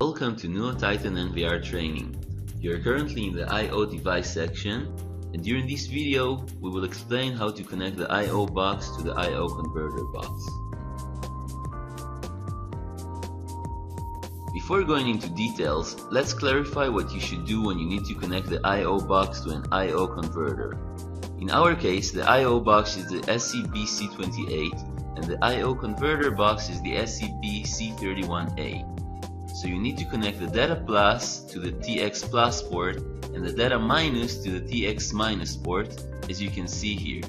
Welcome to NUUO Titan NVR training. You are currently in the I/O device section, and during this video we will explain how to connect the I/O box to the I/O converter box. Before going into details, let's clarify what you should do when you need to connect the I/O box to an I/O converter. In our case, the I/O box is the SCB-C28 and the I/O converter box is the SCB-C31A. So you need to connect the data plus to the TX plus port and the data minus to the TX minus port, as you can see here.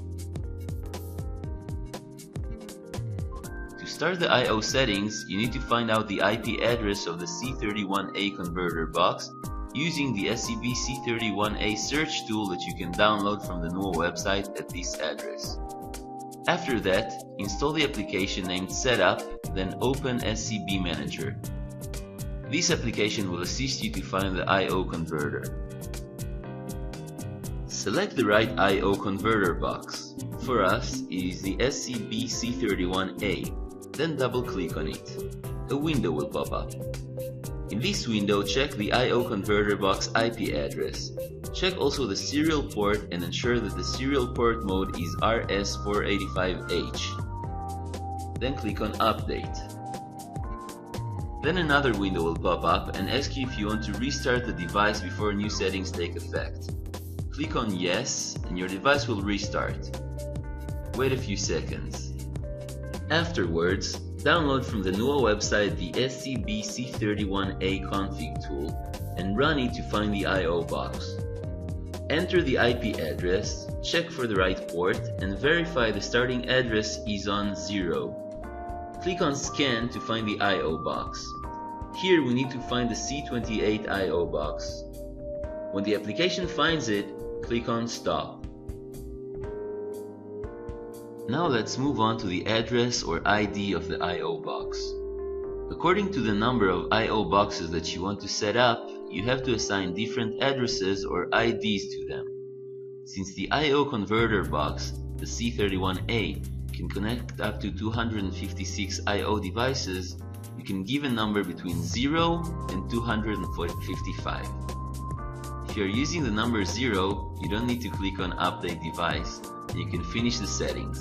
To start the I/O settings, you need to find out the IP address of the C31A converter box using the SCB-C31A search tool that you can download from the NUUO website at this address. After that, install the application named Setup, then open SCB Manager. This application will assist you to find the I/O converter. Select the right I/O converter box. For us, it is the SCB-C31A. Then double-click on it. A window will pop up. In this window, check the I/O converter box IP address. Check also the serial port and ensure that the serial port mode is RS485H. Then click on Update. Then another window will pop up and ask you if you want to restart the device before new settings take effect. Click on Yes and your device will restart. Wait a few seconds. Afterwards, download from the NUUO website the SCB-C31A config tool and run it to find the I/O box. Enter the IP address, check for the right port, and verify the starting address is on 0. Click on Scan to find the I/O box. Here we need to find the C28 I/O box. When the application finds it, click on Stop. Now let's move on to the address or ID of the I/O box. According to the number of I/O boxes that you want to set up, you have to assign different addresses or IDs to them. Since the I/O converter box, the C31A, can connect up to 256 I/O devices, you can give a number between 0 and 255. If you are using the number 0, you don't need to click on Update Device and you can finish the settings.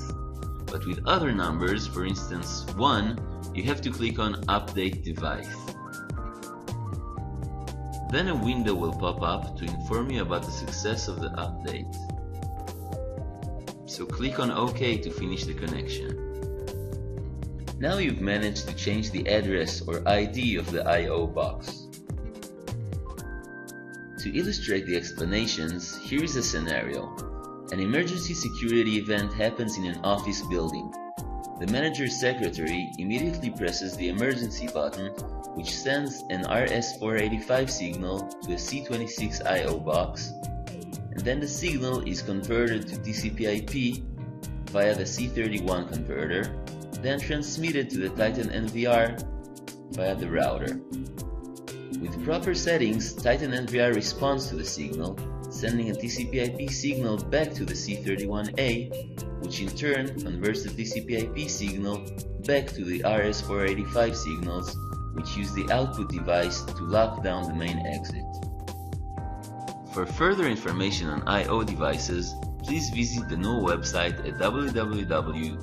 But with other numbers, for instance 1, you have to click on Update Device. Then a window will pop up to inform you about the success of the update. So click on OK to finish the connection. Now you've managed to change the address or ID of the I/O box. To illustrate the explanations, here is a scenario. An emergency security event happens in an office building. The manager's secretary immediately presses the emergency button, which sends an RS485 signal to a C26 I/O box, and then the signal is converted to TCP/IP via the C31 converter, then transmitted to the Titan NVR via the router. With proper settings, Titan NVR responds to the signal, sending a TCP/IP signal back to the C31A, which in turn converts the TCP/IP signal back to the RS485 signals, which use the output device to lock down the main exit. For further information on I/O devices, please visit the NUUO website at www.nuuo.com.